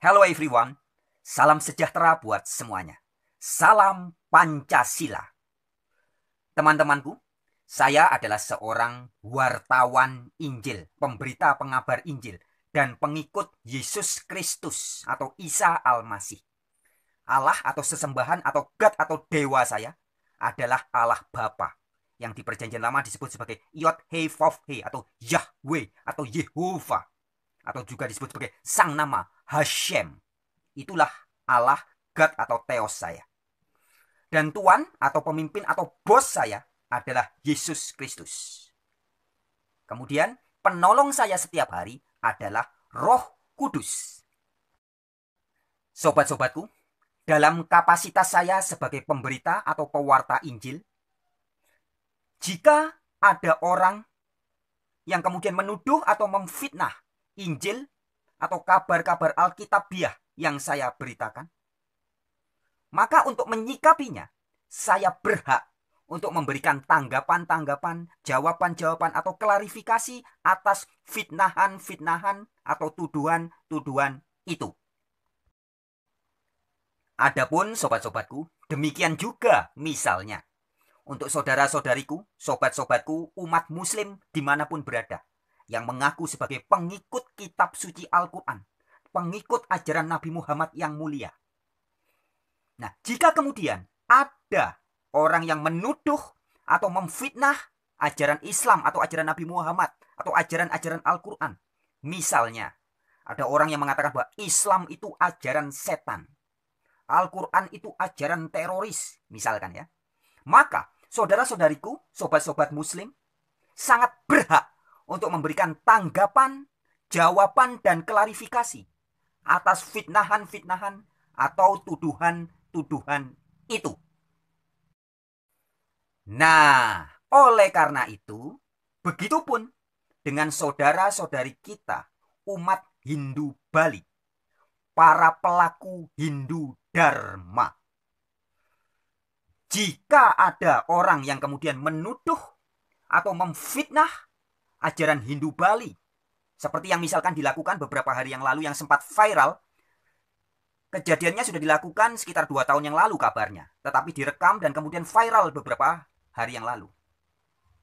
Hello everyone, salam sejahtera buat semuanya. Salam Pancasila. Teman-temanku, saya adalah seorang wartawan Injil, pemberita pengabar Injil, dan pengikut Yesus Kristus atau Isa Al-Masih. Allah atau sesembahan atau God atau dewa saya adalah Allah Bapa, yang di Perjanjian Lama disebut sebagai Yod-He-Vav-He atau Yahweh atau Yehovah, atau juga disebut sebagai sang nama Hashem. Itulah Allah, God atau Theos saya. Dan Tuan atau pemimpin atau bos saya adalah Yesus Kristus. Kemudian penolong saya setiap hari adalah Roh Kudus. Sobat-sobatku, dalam kapasitas saya sebagai pemberita atau pewarta Injil, jika ada orang yang kemudian menuduh atau memfitnah Injil atau kabar-kabar Alkitabiah yang saya beritakan, maka untuk menyikapinya, saya berhak untuk memberikan tanggapan-tanggapan, jawaban-jawaban atau klarifikasi atas fitnahan-fitnahan atau tuduhan-tuduhan itu. Adapun sobat-sobatku, demikian juga misalnya untuk saudara-saudariku, sobat-sobatku, umat muslim dimanapun berada, yang mengaku sebagai pengikut kitab suci Al-Quran, pengikut ajaran Nabi Muhammad yang mulia. Nah, jika kemudian ada orang yang menuduh atau memfitnah ajaran Islam atau ajaran Nabi Muhammad atau ajaran-ajaran Al-Quran, misalnya ada orang yang mengatakan bahwa Islam itu ajaran setan, Al-Quran itu ajaran teroris, misalkan ya, maka saudara-saudariku, sobat-sobat muslim, sangat berhak untuk memberikan tanggapan, jawaban, dan klarifikasi atas fitnahan-fitnahan atau tuduhan-tuduhan itu. Nah, oleh karena itu, begitupun dengan saudara-saudari kita, umat Hindu Bali, para pelaku Hindu Dharma. Jika ada orang yang kemudian menuduh atau memfitnah ajaran Hindu Bali, seperti yang misalkan dilakukan beberapa hari yang lalu yang sempat viral, kejadiannya sudah dilakukan sekitar 2 tahun yang lalu kabarnya, tetapi direkam dan kemudian viral beberapa hari yang lalu.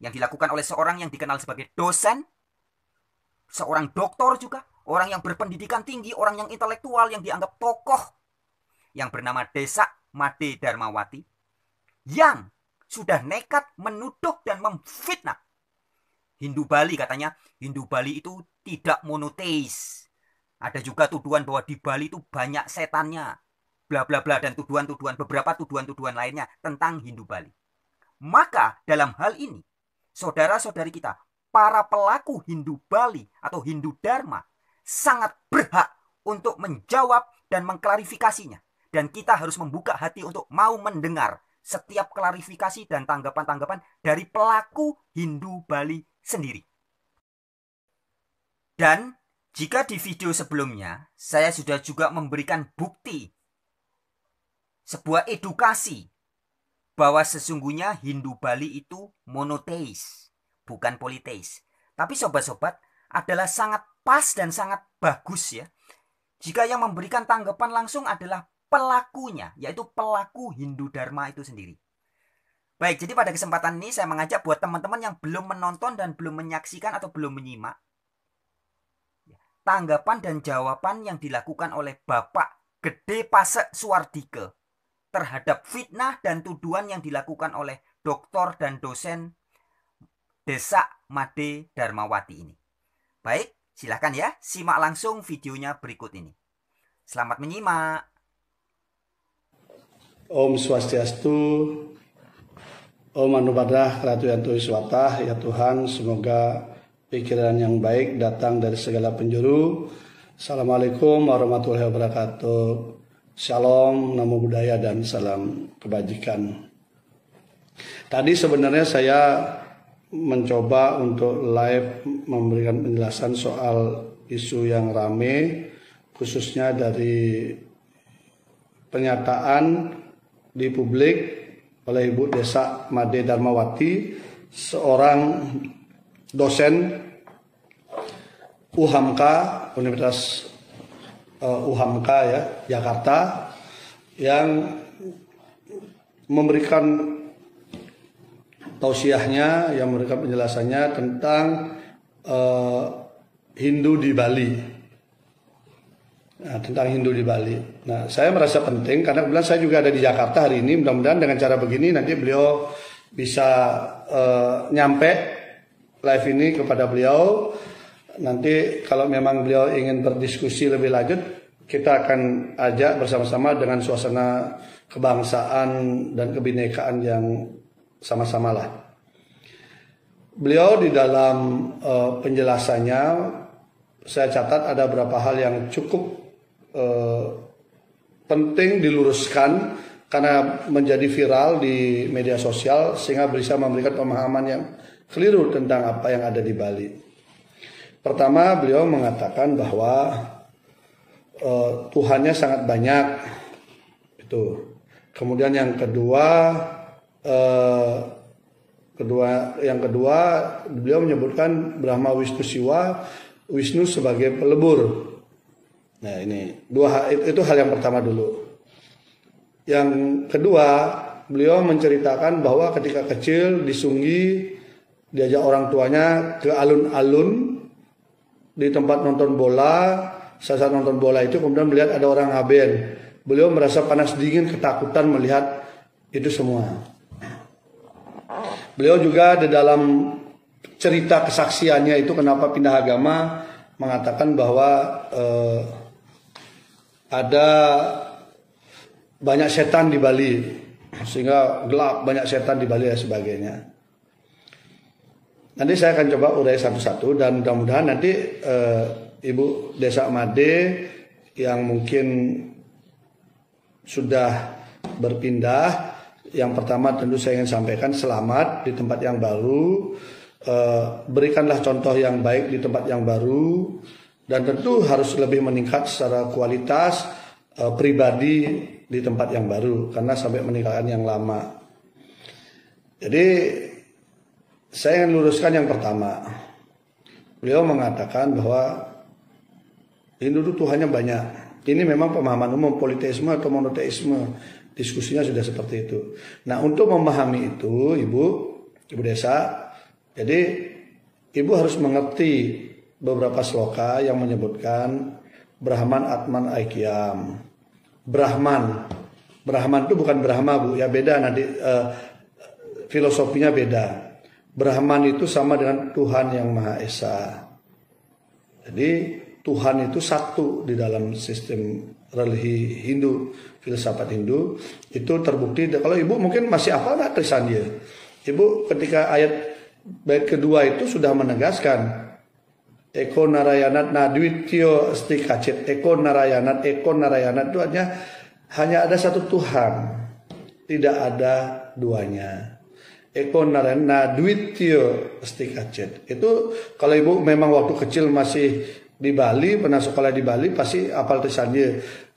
Yang dilakukan oleh seorang yang dikenal sebagai dosen, seorang doktor juga, orang yang berpendidikan tinggi, orang yang intelektual, yang dianggap tokoh, yang bernama Desak Made Darmawati, yang sudah nekat menuduh dan memfitnah Hindu Bali. Katanya Hindu Bali itu tidak monoteis. Ada juga tuduhan bahwa di Bali itu banyak setannya, bla bla bla, dan tuduhan-tuduhan, beberapa tuduhan-tuduhan lainnya tentang Hindu Bali. Maka dalam hal ini, saudara-saudari kita, para pelaku Hindu Bali atau Hindu Dharma, sangat berhak untuk menjawab dan mengklarifikasinya. Dan kita harus membuka hati untuk mau mendengar setiap klarifikasi dan tanggapan-tanggapan dari pelaku Hindu Bali sendiri. Dan jika di video sebelumnya saya sudah juga memberikan bukti, sebuah edukasi, bahwa sesungguhnya Hindu Bali itu monoteis, bukan politeis. Tapi sobat-sobat, adalah sangat pas dan sangat bagus ya, jika yang memberikan tanggapan langsung adalah pelakunya, yaitu pelaku Hindu Dharma itu sendiri. Baik, jadi pada kesempatan ini saya mengajak buat teman-teman yang belum menonton dan belum menyaksikan atau belum menyimak tanggapan dan jawaban yang dilakukan oleh Bapak Gede Pasek Suardike terhadap fitnah dan tuduhan yang dilakukan oleh doktor dan dosen Desak Made Darmawati ini. Baik, silahkan ya, simak langsung videonya berikut ini. Selamat menyimak. Om Swastiastu, Om Anupadah Ratu Yanto Iswatah. Ya Tuhan, semoga pikiran yang baik datang dari segala penjuru. Assalamualaikum warahmatullahi wabarakatuh. Shalom, namo buddhaya, dan salam kebajikan. Tadi sebenarnya saya mencoba untuk live memberikan penjelasan soal isu yang rame, khususnya dari pernyataan di publik oleh Ibu Desak Made Darmawati, seorang dosen UHAMKA Universitas UHAMKA ya Jakarta, yang memberikan tausiahnya, yang memberikan penjelasannya tentang Hindu di Bali. Nah, tentang Hindu di Bali. Nah, saya merasa penting karena kebetulan saya juga ada di Jakarta hari ini. Mudah-mudahan dengan cara begini nanti beliau bisa nyampe live ini kepada beliau. Nanti kalau memang beliau ingin berdiskusi lebih lanjut, kita akan ajak bersama-sama dengan suasana kebangsaan dan kebinekaan yang sama-sama lah. Beliau di dalam penjelasannya, saya catat ada beberapa hal yang cukup penting diluruskan karena menjadi viral di media sosial sehingga bisa memberikan pemahaman yang keliru tentang apa yang ada di Bali. Pertama, beliau mengatakan bahwa Tuhannya sangat banyak. Itu. Kemudian yang kedua beliau menyebutkan Brahma, Wisnu, Siwa, Wisnu sebagai pelebur. Nah, ini itu hal yang pertama dulu. Yang kedua, beliau menceritakan bahwa ketika kecil di Sunggi diajak orang tuanya ke alun-alun di tempat nonton bola. Saat nonton bola itu kemudian melihat ada orang ngaben. Beliau merasa panas dingin, ketakutan melihat itu semua. Beliau juga di dalam cerita kesaksiannya itu kenapa pindah agama mengatakan bahwa ada banyak setan di Bali, sehingga gelap, banyak setan di Bali dan sebagainya. Nanti saya akan coba urai satu-satu dan mudah-mudahan nanti Ibu Desa Made yang mungkin sudah berpindah, yang pertama tentu saya ingin sampaikan selamat di tempat yang baru. Berikanlah contoh yang baik di tempat yang baru, dan tentu harus lebih meningkat secara kualitas pribadi di tempat yang baru karena sampai meninggalkan yang lama. Jadi saya ingin luruskan yang pertama. Beliau mengatakan bahwa Hindu itu Tuhannya banyak. Ini memang pemahaman umum, politeisme atau monoteisme. Diskusinya sudah seperti itu. Nah, untuk memahami itu, Ibu Desa, jadi Ibu harus mengerti beberapa sloka yang menyebutkan Brahman, Atman, Aikyam. Brahman itu bukan Brahma, Bu, ya beda nanti filosofinya beda. Brahman itu sama dengan Tuhan yang Maha Esa. Jadi Tuhan itu satu di dalam sistem religi Hindu, filsafat Hindu. Itu terbukti. Kalau Ibu mungkin masih hafal nggak tulisan dia? Ibu ketika ayat bait kedua itu sudah menegaskan Eko Narayanat Nadwityo Stikacit. Eko Narayanat itu hanya ada satu Tuhan, tidak ada duanya. Eko Narayanat Nadwityo Stikacit. Itu kalau Ibu memang waktu kecil masih di Bali, pernah sekolah di Bali, pasti hafal tulisannya.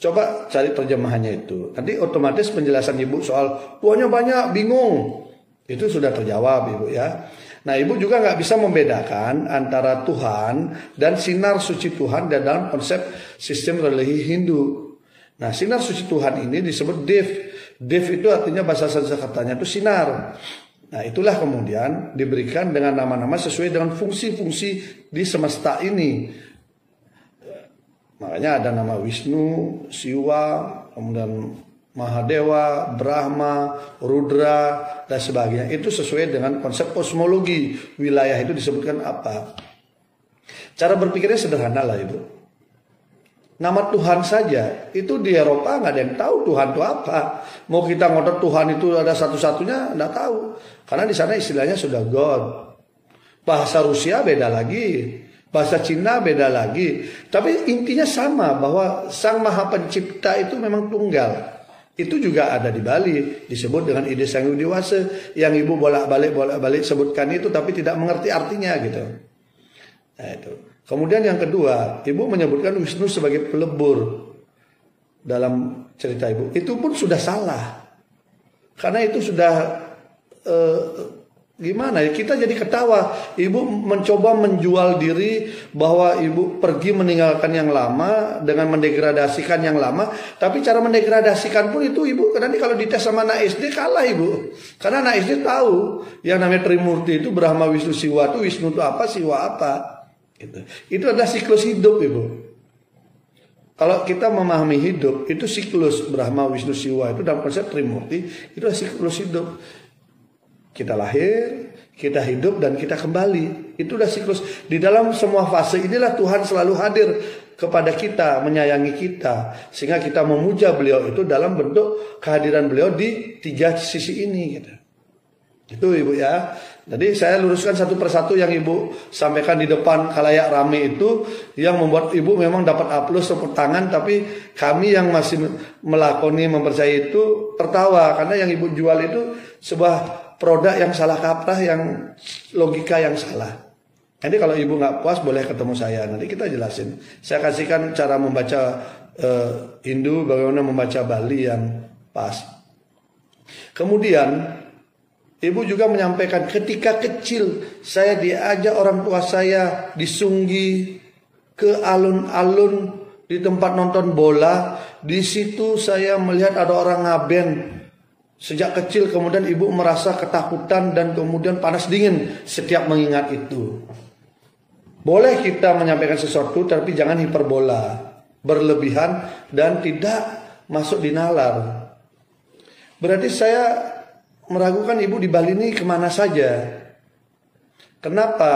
Coba cari terjemahannya itu. Nanti otomatis penjelasan Ibu soal Tuhannya banyak, bingung. Itu sudah terjawab, Ibu ya. Nah, Ibu juga nggak bisa membedakan antara Tuhan dan sinar suci Tuhan dalam konsep sistem religi Hindu. Nah, sinar suci Tuhan ini disebut Dev. Dev itu artinya bahasa Sanskertanya itu sinar. Nah, itulah kemudian diberikan dengan nama-nama sesuai dengan fungsi-fungsi di semesta ini. Makanya ada nama Wisnu, Siwa, kemudian Mahadewa, Brahma, Rudra, dan sebagainya. Itu sesuai dengan konsep kosmologi. Wilayah itu disebutkan apa. Cara berpikirnya sederhana lah, Ibu. Nama Tuhan saja, itu di Eropa nggak ada yang tahu Tuhan itu apa. Mau kita ngotot Tuhan itu ada satu-satunya, nggak tahu. Karena di sana istilahnya sudah God. Bahasa Rusia beda lagi. Bahasa Cina beda lagi. Tapi intinya sama, bahwa Sang Maha Pencipta itu memang tunggal. Itu juga ada di Bali, disebut dengan ide Sang Hyang Dewasa, yang Ibu bolak-balik sebutkan itu tapi tidak mengerti artinya gitu. Nah, itu. Kemudian yang kedua, Ibu menyebutkan Wisnu sebagai pelebur dalam cerita Ibu. Itu pun sudah salah. Karena itu sudah Gimana ya, kita jadi ketawa. Ibu mencoba menjual diri bahwa ibu pergi meninggalkan yang lama dengan mendegradasikan yang lama. Tapi cara mendegradasikan pun itu ibu nanti kalau dites sama anak SD kalah ibu. Karena anak SD tahu yang namanya Trimurti itu Brahma Wisnu Siwa itu, Wisnu itu apa, Siwa apa. Gitu. Itu adalah siklus hidup ibu. Kalau kita memahami hidup itu siklus Brahma Wisnu Siwa itu dalam konsep Trimurti itu adalah siklus hidup. Kita lahir, kita hidup, dan kita kembali. Itu udah siklus. Di dalam semua fase inilah Tuhan selalu hadir kepada kita, menyayangi kita. Sehingga kita memuja beliau itu dalam bentuk kehadiran beliau di tiga sisi ini. Gitu. Itu ibu ya. Jadi saya luruskan satu persatu yang ibu sampaikan di depan khalayak rame itu. Yang membuat ibu memang dapat aplaus tepuk tangan. Tapi kami yang masih melakoni, mempercayai itu tertawa. Karena yang ibu jual itu sebuah produk yang salah kaprah, yang logika yang salah. Nanti kalau ibu nggak puas boleh ketemu saya, nanti kita jelasin. Saya kasihkan cara membaca Hindu, bagaimana membaca Bali yang pas. Kemudian ibu juga menyampaikan ketika kecil saya diajak orang tua saya di Sunggi ke alun-alun di tempat nonton bola. Di situ saya melihat ada orang ngaben. Sejak kecil kemudian ibu merasa ketakutan dan kemudian panas dingin setiap mengingat itu. Boleh kita menyampaikan sesuatu tapi jangan hiperbola, berlebihan dan tidak masuk di nalar. Berarti saya meragukan ibu di Bali ini kemana saja. Kenapa?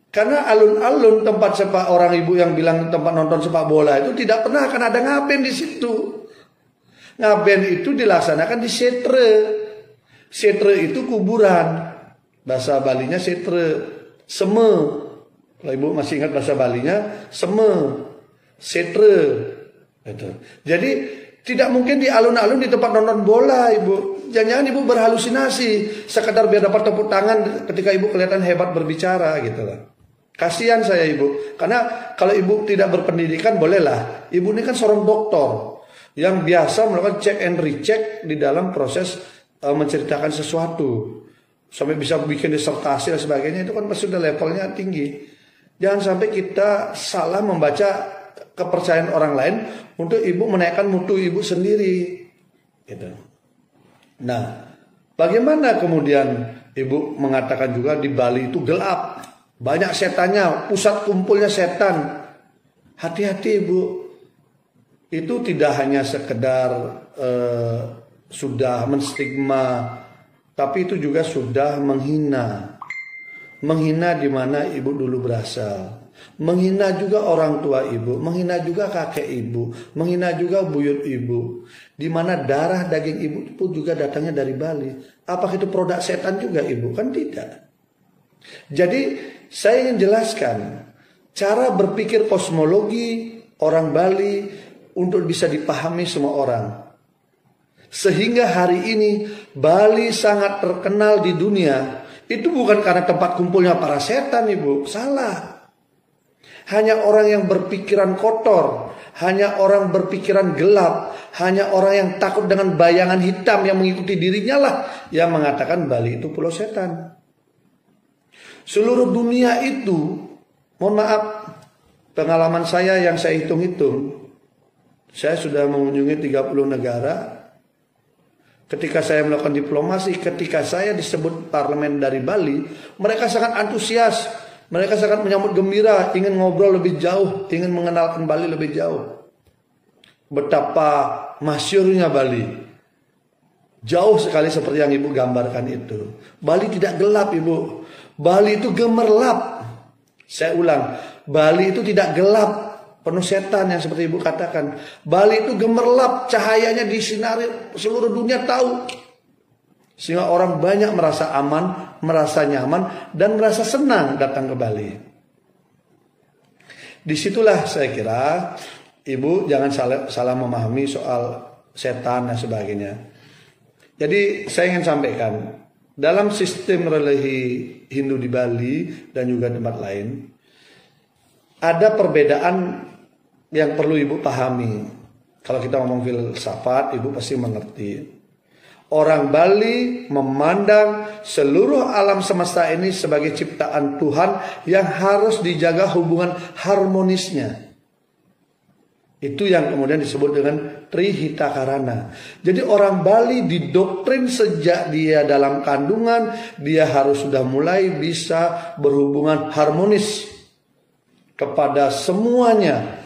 Karena alun-alun tempat sepak, orang ibu yang bilang tempat nonton sepak bola itu tidak pernah akan ada ngaben di situ. Ngaben itu dilaksanakan di setre. Setre itu kuburan. Bahasa Balinya setre. Seme. Kalau ibu masih ingat bahasa Balinya, seme. Setre. Gitu. Jadi tidak mungkin di alun-alun di tempat nonton bola ibu. Jangan-jangan ibu berhalusinasi sekedar biar dapat tepuk tangan ketika ibu kelihatan hebat berbicara gitu lah. Kasihan saya ibu. Karena kalau ibu tidak berpendidikan bolehlah. Ibu ini kan seorang dokter yang biasa melakukan check and recheck di dalam proses menceritakan sesuatu. Sampai bisa bikin disertasi dan sebagainya, itu kan pasti sudah levelnya tinggi. Jangan sampai kita salah membaca kepercayaan orang lain untuk ibu menaikkan mutu ibu sendiri. Gitu. Nah, bagaimana kemudian ibu mengatakan juga di Bali itu gelap, banyak setannya, pusat kumpulnya setan. Hati-hati ibu. Itu tidak hanya sekedar sudah menstigma, tapi itu juga sudah menghina. Menghina di mana ibu dulu berasal. Menghina juga orang tua ibu, menghina juga kakek ibu, menghina juga buyut ibu. Di mana darah daging ibu pun juga datangnya dari Bali. Apakah itu produk setan juga ibu? Kan tidak. Jadi saya ingin jelaskan cara berpikir kosmologi orang Bali untuk bisa dipahami semua orang. Sehingga hari ini Bali sangat terkenal di dunia. Itu bukan karena tempat kumpulnya para setan ibu. Salah. Hanya orang yang berpikiran kotor. Hanya orang berpikiran gelap. Hanya orang yang takut dengan bayangan hitam yang mengikuti dirinya lah yang mengatakan Bali itu pulau setan. Seluruh dunia itu, mohon maaf, pengalaman saya yang saya hitung-hitung, saya sudah mengunjungi 30 negara. Ketika saya melakukan diplomasi, ketika saya disebut parlemen dari Bali, mereka sangat antusias, mereka sangat menyambut gembira, ingin ngobrol lebih jauh, ingin mengenalkan Bali lebih jauh. Betapa masyhurnya Bali. Jauh sekali seperti yang ibu gambarkan itu. Bali tidak gelap ibu. Bali itu gemerlap. Saya ulang, Bali itu tidak gelap, penuh setan yang seperti ibu katakan. Bali itu gemerlap, cahayanya disinari seluruh dunia tahu. Sehingga orang banyak merasa aman, merasa nyaman, dan merasa senang datang ke Bali. Disitulah saya kira ibu jangan salah memahami soal setan dan sebagainya. Jadi saya ingin sampaikan, dalam sistem religi Hindu di Bali dan juga tempat lain, ada perbedaan yang perlu ibu pahami. Kalau kita ngomong filsafat, ibu pasti mengerti. Orang Bali memandang seluruh alam semesta ini sebagai ciptaan Tuhan yang harus dijaga hubungan harmonisnya. Itu yang kemudian disebut dengan Trihitakarana. Jadi orang Bali didoktrin sejak dia dalam kandungan, dia harus sudah mulai bisa berhubungan harmonis kepada semuanya.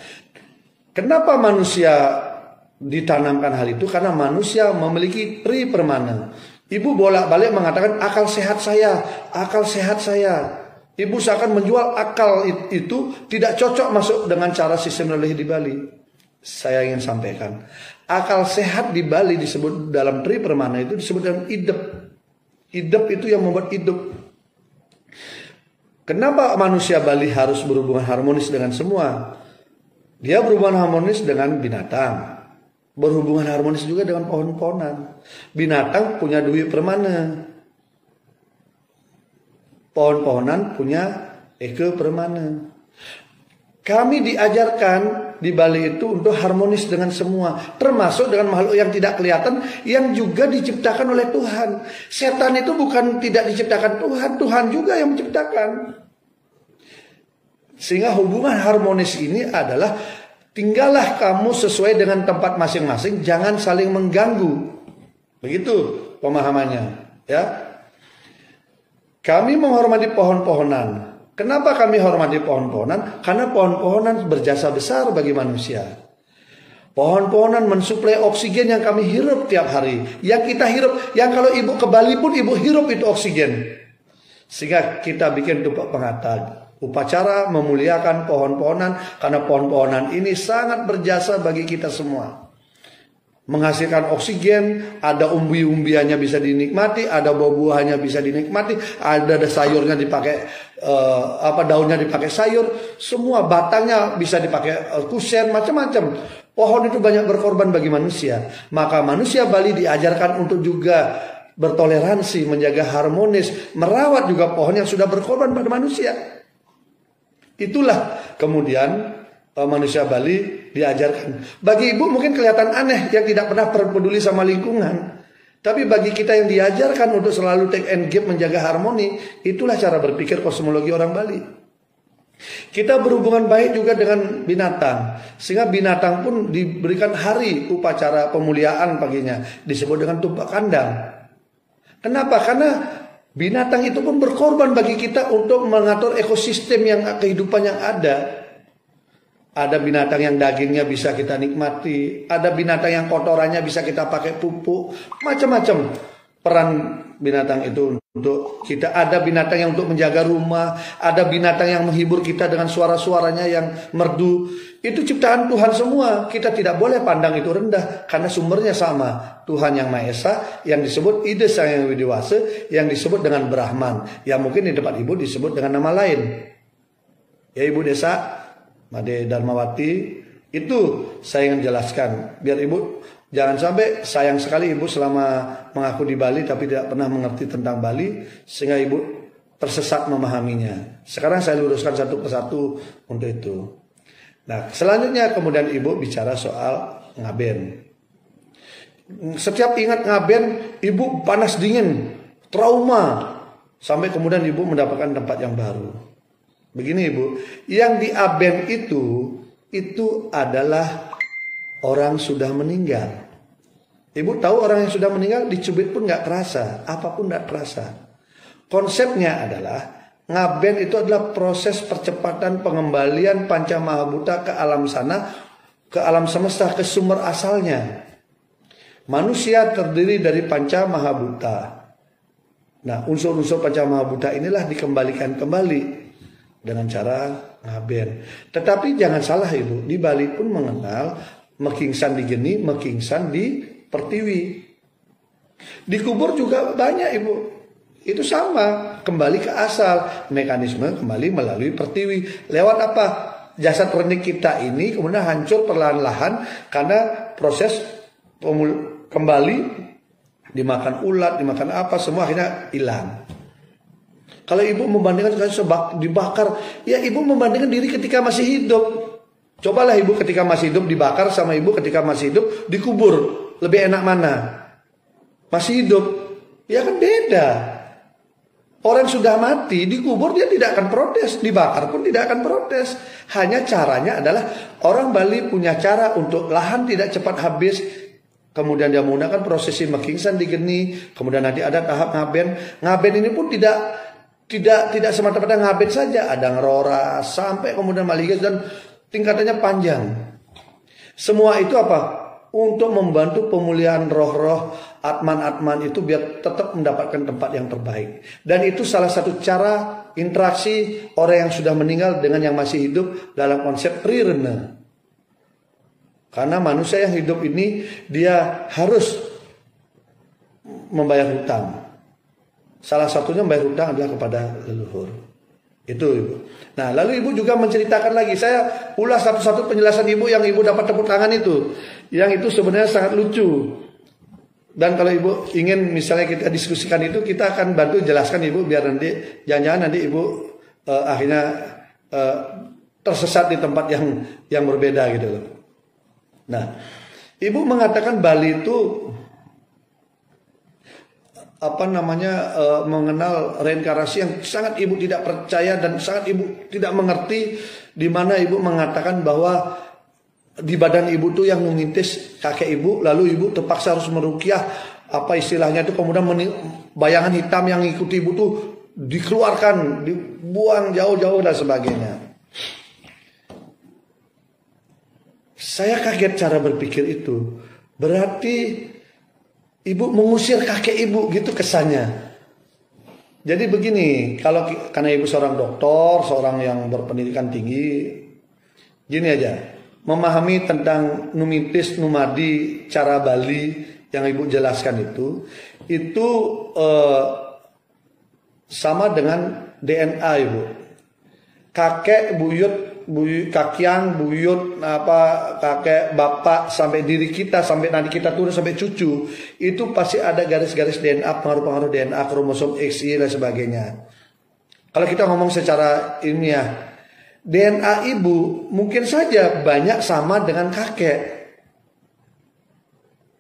Kenapa manusia ditanamkan hal itu? Karena manusia memiliki tri permana. Ibu bolak-balik mengatakan akal sehat saya, akal sehat saya. Ibu seakan menjual akal itu tidak cocok masuk dengan cara sistem religi di Bali. Saya ingin sampaikan, akal sehat di Bali disebut dalam tri permana itu disebut dengan idep. Idep itu yang membuat hidup. Kenapa manusia Bali harus berhubungan harmonis dengan semua? Dia berhubungan harmonis dengan binatang, berhubungan harmonis juga dengan pohon-pohonan. Binatang punya dwi permana, pohon-pohonan punya eke permana. Kami diajarkan di Bali itu untuk harmonis dengan semua, termasuk dengan makhluk yang tidak kelihatan yang juga diciptakan oleh Tuhan. Setan itu bukan tidak diciptakan Tuhan, Tuhan juga yang menciptakan. Sehingga hubungan harmonis ini adalah tinggallah kamu sesuai dengan tempat masing-masing, jangan saling mengganggu. Begitu pemahamannya, ya. Kami menghormati pohon-pohonan. Kenapa kami hormati pohon-pohonan? Karena pohon-pohonan berjasa besar bagi manusia. Pohon-pohonan mensuplai oksigen yang kami hirup tiap hari. Yang kita hirup, yang kalau ibu ke Bali pun ibu hirup itu oksigen. Sehingga kita bikin tumpeng pengatag, upacara memuliakan pohon-pohonan. Karena pohon-pohonan ini sangat berjasa bagi kita semua. Menghasilkan oksigen, ada umbi-umbiannya bisa dinikmati, ada buah-buahnya bisa dinikmati, ada sayurnya dipakai daunnya dipakai sayur, semua batangnya bisa dipakai kusen, macam-macam. Pohon itu banyak berkorban bagi manusia. Maka manusia Bali diajarkan untuk juga bertoleransi, menjaga harmonis, merawat juga pohon yang sudah berkorban pada manusia. Itulah kemudian manusia Bali diajarkan. Bagi ibu mungkin kelihatan aneh yang tidak pernah peduli sama lingkungan. Tapi bagi kita yang diajarkan untuk selalu take and give, menjaga harmoni, itulah cara berpikir kosmologi orang Bali. Kita berhubungan baik juga dengan binatang. Sehingga binatang pun diberikan hari upacara pemuliaan paginya. Disebut dengan tumpak kandang. Kenapa? Karena binatang itu pun berkorban bagi kita untuk mengatur ekosistem yang kehidupan yang ada. Ada binatang yang dagingnya bisa kita nikmati, ada binatang yang kotorannya bisa kita pakai pupuk, macam-macam peran binatang itu untuk kita. Ada binatang yang untuk menjaga rumah, ada binatang yang menghibur kita dengan suara-suaranya yang merdu. Itu ciptaan Tuhan semua. Kita tidak boleh pandang itu rendah karena sumbernya sama. Tuhan yang Maha Esa yang disebut Ida Sang Yang Widiwasa, yang disebut dengan Brahman, yang mungkin di tempat ibu disebut dengan nama lain. Ya Ibu Desa Made Darmawati, itu saya ingin jelaskan biar ibu jangan sampai sayang sekali ibu selama mengaku di Bali tapi tidak pernah mengerti tentang Bali sehingga ibu tersesat memahaminya. Sekarang saya luruskan satu persatu untuk itu. Nah, selanjutnya kemudian ibu bicara soal ngaben. Setiap ingat ngaben, ibu panas dingin, trauma, sampai kemudian ibu mendapatkan tempat yang baru. Begini ibu, yang di aben itu adalah orang sudah meninggal. Ibu tahu orang yang sudah meninggal dicubit pun nggak terasa, apapun nggak terasa. Konsepnya adalah ngaben itu adalah proses percepatan pengembalian panca mahabhuta ke alam sana, ke alam semesta, ke sumber asalnya. Manusia terdiri dari panca mahabhuta. Nah, unsur-unsur panca mahabhuta inilah dikembalikan kembali dengan cara ngaben. Tetapi jangan salah ibu, di Bali pun mengenal mekingsan di geni, mekingsan di pertiwi. Dikubur juga banyak ibu. Itu sama, kembali ke asal. Mekanisme kembali melalui pertiwi. Lewat apa? Jasad renik kita ini kemudian hancur perlahan-lahan karena proses kembali, dimakan ulat, dimakan apa, semua akhirnya hilang. Kalau ibu membandingkan dibakar, ya ibu membandingkan diri ketika masih hidup. Cobalah ibu ketika masih hidup dibakar sama ibu ketika masih hidup dikubur. Lebih enak mana? masih hidup, ya kan beda. Orang sudah mati, dikubur dia tidak akan protes, dibakar pun tidak akan protes. Hanya caranya adalah orang Bali punya cara untuk lahan tidak cepat habis. Kemudian dia menggunakan prosesi mekingsan digeni, kemudian nanti ada tahap ngaben. Ngaben ini pun tidak semata-mata ngaben saja, ada ngerora sampai kemudian maligas dan tingkatannya panjang. Semua itu apa? Untuk membantu pemulihan roh-roh atman-atman itu biar tetap mendapatkan tempat yang terbaik. Dan itu salah satu cara interaksi orang yang sudah meninggal dengan yang masih hidup dalam konsep rirena. Karena manusia yang hidup ini dia harus membayar hutang. Salah satunya membayar hutang adalah kepada leluhur. Itu Ibu. Nah, lalu Ibu juga menceritakan lagi. Saya ulas satu-satu penjelasan Ibu yang Ibu dapat tepuk tangan itu. Yang itu sebenarnya sangat lucu. Dan kalau Ibu ingin misalnya kita diskusikan itu, kita akan bantu jelaskan Ibu biar nanti jangan-jangan nanti Ibu akhirnya tersesat di tempat yang berbeda gitu loh. Nah, Ibu mengatakan Bali itu mengenal reinkarnasi yang sangat Ibu tidak percaya dan sangat Ibu tidak mengerti, di mana Ibu mengatakan bahwa di badan Ibu tuh yang mengintis kakek Ibu, lalu Ibu terpaksa harus meruqyah, apa istilahnya itu, kemudian bayangan hitam yang ngikuti Ibu tuh dikeluarkan, dibuang jauh-jauh dan sebagainya. Saya kaget cara berpikir itu. Berarti Ibu mengusir kakek Ibu gitu kesannya. Jadi begini, karena Ibu seorang dokter, seorang yang berpendidikan tinggi, gini aja, memahami tentang numitis, numadi, cara Bali yang Ibu jelaskan itu sama dengan DNA Ibu. Kakek, buyut, kakyang, buyut, kakek, bapak, sampai diri kita, sampai nanti kita turun sampai cucu, itu pasti ada garis-garis DNA, pengaruh-pengaruh DNA, kromosom X, Y dan sebagainya. Kalau kita ngomong secara ilmiah, DNA Ibu mungkin saja banyak sama dengan kakek.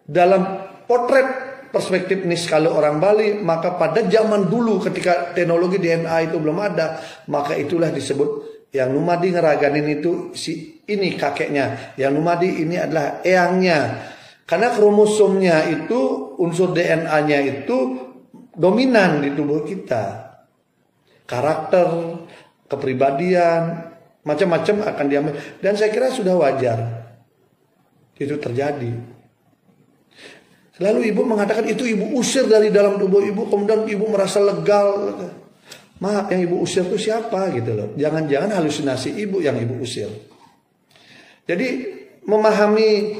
Dalam potret perspektif niskala orang Bali, maka pada zaman dulu ketika teknologi DNA itu belum ada, maka itulah disebut yang numadi ngeraganin itu ini kakeknya, yang numadi ini adalah eyangnya. Karena kromosomnya itu, unsur DNA-nya itu dominan di tubuh kita. Karakter, kepribadian, macam-macam akan diambil. Dan saya kira sudah wajar itu terjadi. Lalu Ibu mengatakan itu Ibu usir dari dalam tubuh Ibu, kemudian Ibu merasa lega. Maaf, yang Ibu usir itu siapa gitu loh. Jangan-jangan halusinasi Ibu yang Ibu usir. Jadi memahami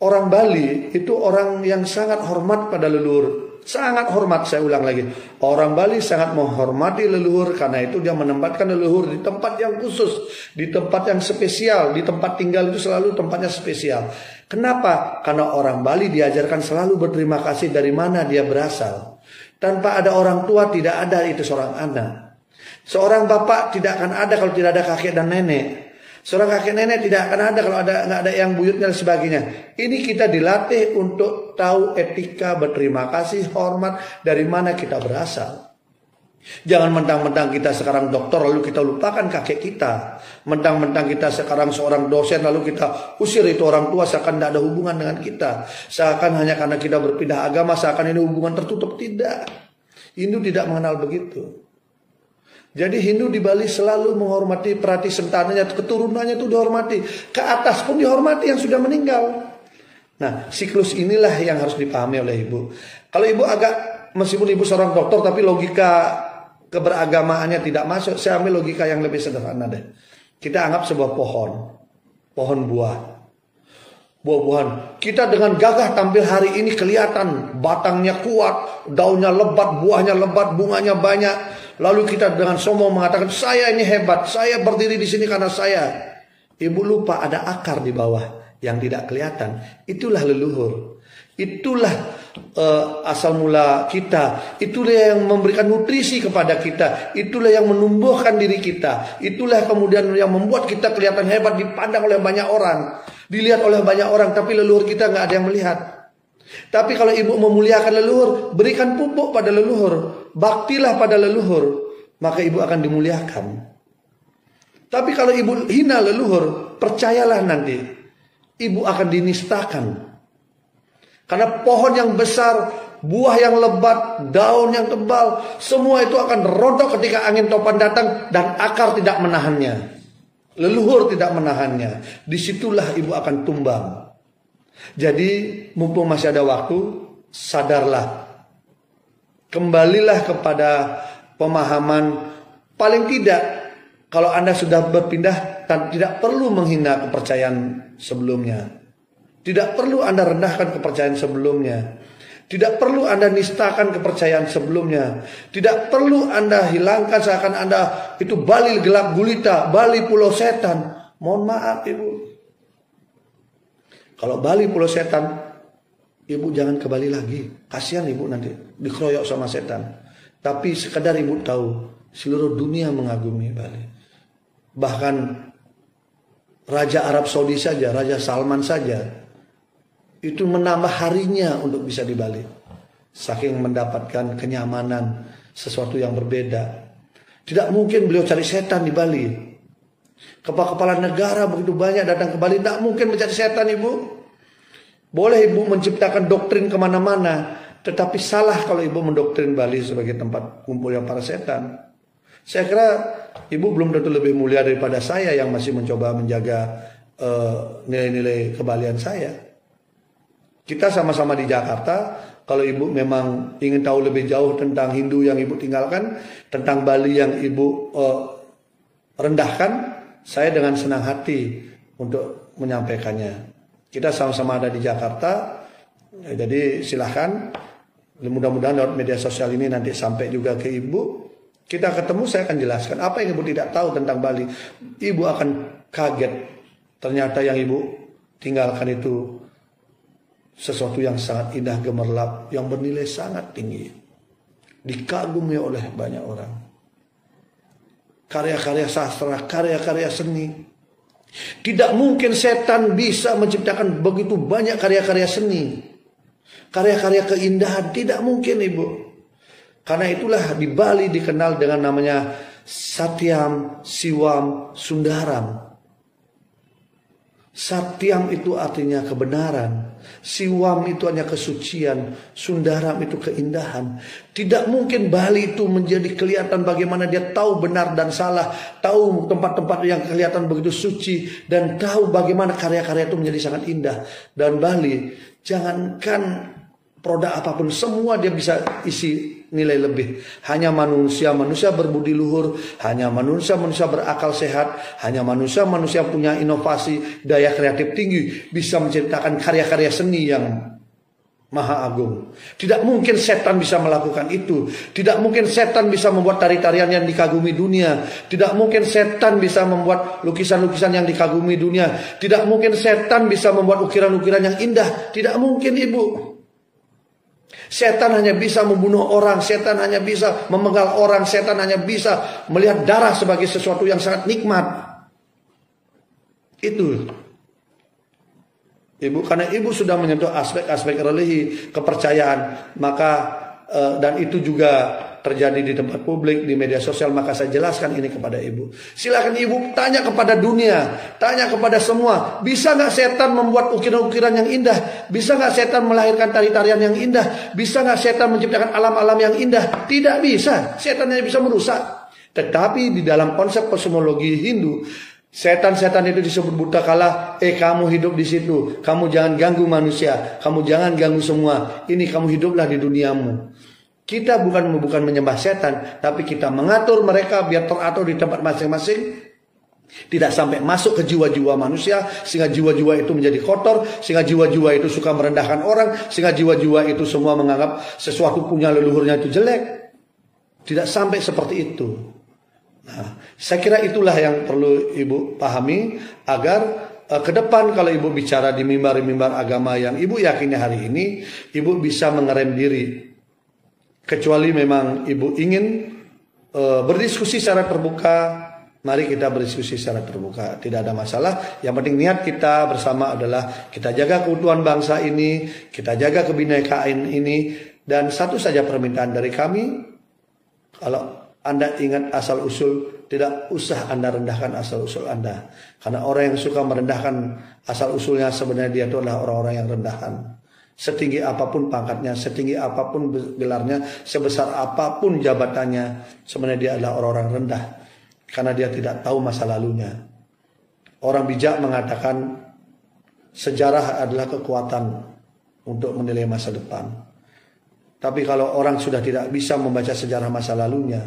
orang Bali itu orang yang sangat hormat pada leluhur. Sangat hormat, saya ulang lagi. Orang Bali sangat menghormati leluhur, karena itu dia menempatkan leluhur di tempat yang khusus, di tempat yang spesial, di tempat tinggal itu selalu tempatnya spesial. Kenapa? Karena orang Bali diajarkan selalu berterima kasih dari mana dia berasal. Tanpa ada orang tua tidak ada itu seorang anak. Seorang bapak tidak akan ada kalau tidak ada kakek dan nenek. Seorang kakek nenek tidak akan ada kalau nggak ada yang buyutnya dan sebagainya. Ini kita dilatih untuk tahu etika, berterima kasih, hormat dari mana kita berasal. Jangan mentang-mentang kita sekarang dokter lalu kita lupakan kakek kita. Mentang-mentang kita sekarang seorang dosen lalu kita usir itu orang tua seakan tidak ada hubungan dengan kita. Seakan hanya karena kita berpindah agama seakan ini hubungan tertutup. Tidak. Hindu tidak mengenal begitu. Jadi Hindu di Bali selalu menghormati perhati sentananya, keturunannya itu dihormati. Ke atas pun dihormati yang sudah meninggal. Nah, siklus inilah yang harus dipahami oleh Ibu. Kalau Ibu meskipun Ibu seorang dokter tapi logika keberagamaannya tidak masuk, saya ambil logika yang lebih sederhana deh. Kita anggap sebuah pohon buah. Buah-buahan. Kita dengan gagah tampil hari ini kelihatan batangnya kuat, daunnya lebat, buahnya lebat, bunganya banyak. Lalu kita dengan sombong mengatakan, saya ini hebat, saya berdiri di sini karena saya. Ibu lupa ada akar di bawah yang tidak kelihatan. Itulah leluhur. Itulah asal mula kita. Itulah yang memberikan nutrisi kepada kita. Itulah yang menumbuhkan diri kita. Itulah kemudian yang membuat kita kelihatan hebat, dipandang oleh banyak orang, dilihat oleh banyak orang, tapi leluhur kita nggak ada yang melihat. Tapi kalau ibu memuliakan leluhur, berikan pupuk pada leluhur, baktilah pada leluhur, maka ibu akan dimuliakan. Tapi kalau ibu hina leluhur, percayalah nanti ibu akan dinistakan. Karena pohon yang besar, buah yang lebat, daun yang tebal, semua itu akan rontok ketika angin topan datang dan akar tidak menahannya. Leluhur tidak menahannya. Disitulah ibu akan tumbang. Jadi mumpung masih ada waktu, sadarlah. Kembalilah kepada pemahaman. Paling tidak kalau Anda sudah berpindah, tidak perlu menghina kepercayaan sebelumnya. Tidak perlu Anda rendahkan kepercayaan sebelumnya. Tidak perlu Anda nistakan kepercayaan sebelumnya. Tidak perlu Anda hilangkan seakan Anda itu Bali gelap gulita, Bali pulau setan. Mohon maaf ibu. Kalau Bali pulau setan, ibu jangan ke Bali lagi. Kasihan ibu nanti dikeroyok sama setan. Tapi sekedar ibu tahu, seluruh dunia mengagumi Bali. Bahkan Raja Arab Saudi saja, Raja Salman saja, itu menambah harinya untuk bisa di Bali. Saking mendapatkan kenyamanan, sesuatu yang berbeda. Tidak mungkin beliau cari setan di Bali. Kepala-kepala negara begitu banyak datang ke Bali, tidak mungkin mencari setan ibu. Boleh ibu menciptakan doktrin kemana-mana, tetapi salah kalau ibu mendoktrin Bali sebagai tempat kumpulnya para setan. Saya kira ibu belum tentu lebih mulia daripada saya yang masih mencoba menjaga nilai-nilai kebalian saya. Kita sama-sama di Jakarta. Kalau ibu memang ingin tahu lebih jauh tentang Hindu yang ibu tinggalkan, tentang Bali yang ibu rendahkan, saya dengan senang hati untuk menyampaikannya. Kita sama-sama ada di Jakarta, jadi silahkan. Mudah-mudahan lewat media sosial ini nanti sampai juga ke ibu. Kita ketemu, saya akan jelaskan apa yang ibu tidak tahu tentang Bali. Ibu akan kaget, ternyata yang ibu tinggalkan itu sesuatu yang sangat indah gemerlap, yang bernilai sangat tinggi, dikagumi oleh banyak orang. Karya-karya sastra, karya-karya seni. Tidak mungkin setan bisa menciptakan begitu banyak karya-karya seni, karya-karya keindahan. Tidak mungkin ibu. Karena itulah di Bali dikenal dengan namanya Satyam, Siwam, Sundaram. Satyam itu artinya kebenaran, Siwam itu hanya kesucian, Sundaram itu keindahan. Tidak mungkin Bali itu menjadi kelihatan bagaimana dia tahu benar dan salah, tahu tempat-tempat yang kelihatan begitu suci, dan tahu bagaimana karya-karya itu menjadi sangat indah. Dan Bali, jangankan produk apapun, semua dia bisa isi nilai lebih. Hanya manusia berbudi luhur, hanya manusia berakal sehat, hanya manusia punya inovasi, daya kreatif tinggi, bisa menciptakan karya-karya seni yang maha agung. Tidak mungkin setan bisa melakukan itu. Tidak mungkin setan bisa membuat tari-tarian yang dikagumi dunia. Tidak mungkin setan bisa membuat lukisan-lukisan yang dikagumi dunia. Tidak mungkin setan bisa membuat ukiran-ukiran yang indah. Tidak mungkin ibu. Setan hanya bisa membunuh orang, setan hanya bisa memenggal orang, setan hanya bisa melihat darah sebagai sesuatu yang sangat nikmat. Itu ibu, karena ibu sudah menyentuh aspek-aspek religi, kepercayaan, maka dan itu juga terjadi di tempat publik, di media sosial, maka saya jelaskan ini kepada ibu. Silakan ibu tanya kepada dunia, tanya kepada semua, bisa nggak setan membuat ukiran-ukiran yang indah? Bisa nggak setan melahirkan tari-tarian yang indah? Bisa nggak setan menciptakan alam-alam yang indah? Tidak bisa, setan hanya bisa merusak. Tetapi di dalam konsep kosmologi Hindu, setan-setan itu disebut buta kala. Kamu hidup di situ, kamu jangan ganggu manusia, kamu jangan ganggu semua. Ini kamu hiduplah di duniamu. Kita bukan menyembah setan, tapi kita mengatur mereka biar teratur di tempat masing-masing, tidak sampai masuk ke jiwa-jiwa manusia, sehingga jiwa-jiwa itu menjadi kotor, sehingga jiwa-jiwa itu suka merendahkan orang, sehingga jiwa-jiwa itu semua menganggap sesuatu punya leluhurnya itu jelek. Tidak sampai seperti itu. Nah, saya kira itulah yang perlu ibu pahami agar ke depan kalau ibu bicara di mimbar-mimbar agama yang ibu yakini hari ini, ibu bisa mengerem diri. Kecuali memang ibu ingin berdiskusi secara terbuka, Mari kita berdiskusi secara terbuka, tidak ada masalah. Yang penting niat kita bersama adalah kita jaga keutuhan bangsa ini, kita jaga kebinekaan ini. Dan satu saja permintaan dari kami, kalau Anda ingat asal usul, tidak usah Anda rendahkan asal usul Anda. Karena orang yang suka merendahkan asal usulnya sebenarnya dia itu adalah orang-orang yang rendahan. Setinggi apapun pangkatnya, setinggi apapun gelarnya, sebesar apapun jabatannya, sebenarnya dia adalah orang-orang rendah. Karena dia tidak tahu masa lalunya. Orang bijak mengatakan sejarah adalah kekuatan untuk menilai masa depan. Tapi kalau orang sudah tidak bisa membaca sejarah masa lalunya,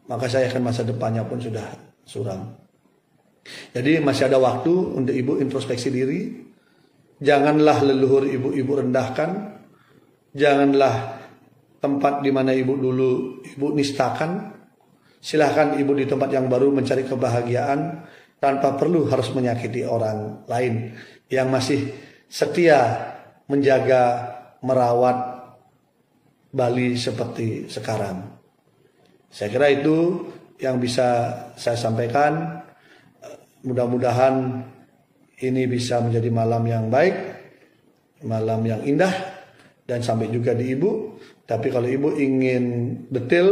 maka saya akan masa depannya pun sudah suram. Jadi masih ada waktu untuk ibu introspeksi diri. Janganlah leluhur ibu rendahkan. Janganlah tempat di mana ibu dulu ibu nistakan. Silahkan ibu di tempat yang baru mencari kebahagiaan tanpa perlu harus menyakiti orang lain yang masih setia menjaga, merawat Bali seperti sekarang. Saya kira itu yang bisa saya sampaikan. Mudah-mudahan ini bisa menjadi malam yang baik, malam yang indah, dan sampai juga di ibu. Tapi kalau ibu ingin detail,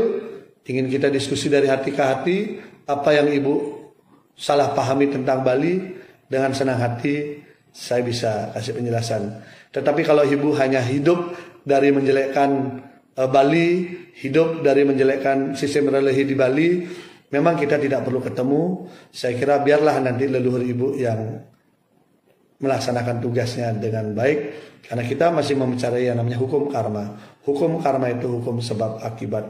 ingin kita diskusi dari hati ke hati, apa yang ibu salah pahami tentang Bali, dengan senang hati saya bisa kasih penjelasan. Tetapi kalau ibu hanya hidup dari menjelekkan Bali, hidup dari menjelekkan sistem religi di Bali, memang kita tidak perlu ketemu. Saya kira biarlah nanti leluhur ibu yang melaksanakan tugasnya dengan baik. Karena kita masih membicarakan yang namanya hukum karma. Hukum karma itu hukum sebab akibat.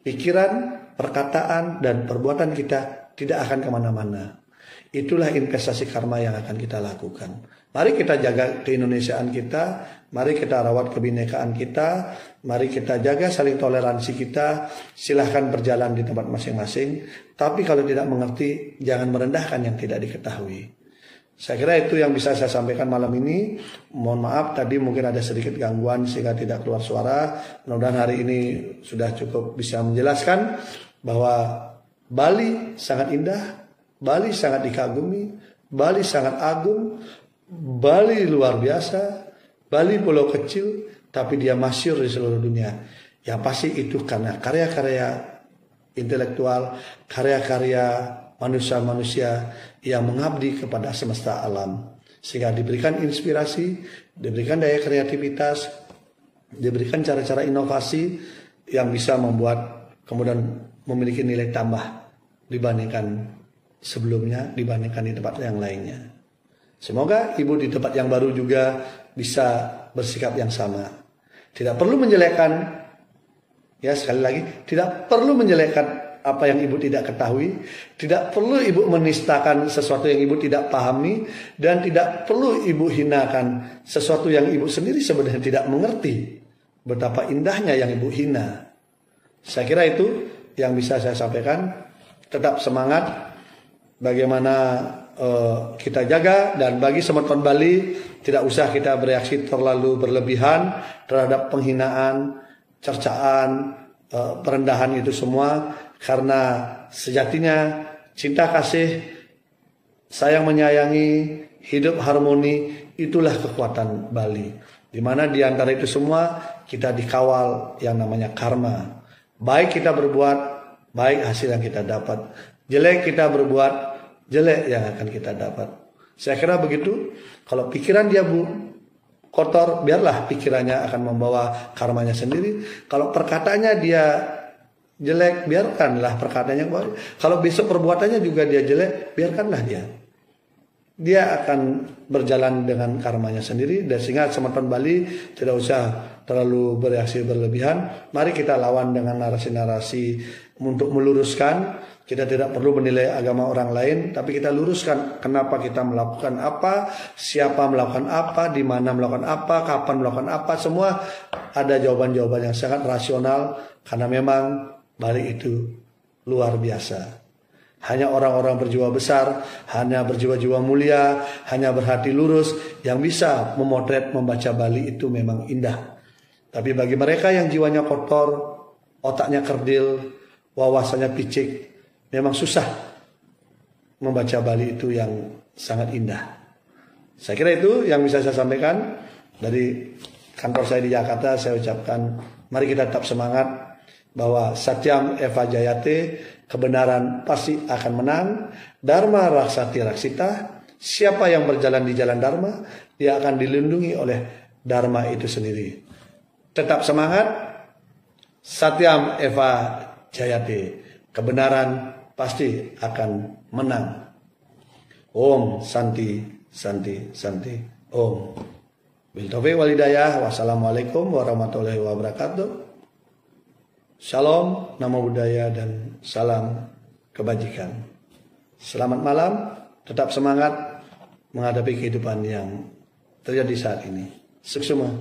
Pikiran, perkataan, dan perbuatan kita tidak akan kemana-mana. Itulah investasi karma yang akan kita lakukan. Mari kita jaga keindonesiaan kita. Mari kita rawat kebinekaan kita. Mari kita jaga saling toleransi kita. Silahkan berjalan di tempat masing-masing. Tapi kalau tidak mengerti, jangan merendahkan yang tidak diketahui. Saya kira itu yang bisa saya sampaikan malam ini. Mohon maaf tadi mungkin ada sedikit gangguan sehingga tidak keluar suara. Mudah-mudahan hari ini sudah cukup bisa menjelaskan bahwa Bali sangat indah, Bali sangat dikagumi, Bali sangat agung, Bali luar biasa, Bali pulau kecil tapi dia masyhur di seluruh dunia. Yang pasti itu karena karya-karya intelektual, karya-karya manusia-manusia yang mengabdi kepada semesta alam. Sehingga diberikan inspirasi, diberikan daya kreativitas, diberikan cara-cara inovasi yang bisa membuat kemudian memiliki nilai tambah dibandingkan sebelumnya, dibandingkan di tempat yang lainnya. Semoga ibu di tempat yang baru juga bisa bersikap yang sama. Tidak perlu menjelekkan, ya sekali lagi, tidak perlu menjelekkan apa yang ibu tidak ketahui, tidak perlu ibu menistakan sesuatu yang ibu tidak pahami, dan tidak perlu ibu hinakan sesuatu yang ibu sendiri sebenarnya tidak mengerti. Betapa indahnya yang ibu hina. Saya kira itu yang bisa saya sampaikan. Tetap semangat bagaimana kita jaga, dan bagi semeton Bali tidak usah kita bereaksi terlalu berlebihan terhadap penghinaan, cercaan, perendahan itu semua. Karena sejatinya cinta kasih, sayang menyayangi, hidup harmoni, itulah kekuatan Bali. Di mana di antara itu semua kita dikawal yang namanya karma. Baik kita berbuat, baik hasil yang kita dapat. Jelek kita berbuat, jelek yang akan kita dapat. Saya kira begitu. Kalau pikiran dia kotor, biarlah pikirannya akan membawa karmanya sendiri. Kalau perkataannya dia jelek, biarkanlah perkataannya. Kalau besok perbuatannya juga dia jelek, biarkanlah dia. Dia akan berjalan dengan karmanya sendiri. Dan sehingga semeton Bali tidak usah terlalu bereaksi berlebihan. Mari kita lawan dengan narasi-narasi untuk meluruskan. Kita tidak perlu menilai agama orang lain, tapi kita luruskan kenapa kita melakukan apa, siapa melakukan apa, di mana melakukan apa, kapan melakukan apa. Semua ada jawaban-jawaban yang sangat rasional, karena memang Bali itu luar biasa. Hanya orang-orang berjiwa besar, hanya berjiwa-jiwa mulia, hanya berhati lurus yang bisa memotret, membaca Bali itu memang indah. Tapi bagi mereka yang jiwanya kotor, otaknya kerdil, wawasannya picik, memang susah membaca Bali itu yang sangat indah. Saya kira itu yang bisa saya sampaikan dari kantor saya di Jakarta. Saya ucapkan mari kita tetap semangat bahwa Satyam Eva Jayate, kebenaran pasti akan menang. Dharma Raksati Raksita, siapa yang berjalan di jalan Dharma, dia akan dilindungi oleh Dharma itu sendiri. Tetap semangat, Satyam Eva Jayate, kebenaran pasti akan menang. Om Santi Santi Santi Om. Bil taufiq wal hidayah. Wassalamualaikum warahmatullahi wabarakatuh. Shalom, namo buddhaya, dan salam kebajikan. Selamat malam, tetap semangat menghadapi kehidupan yang terjadi saat ini. Suksuma.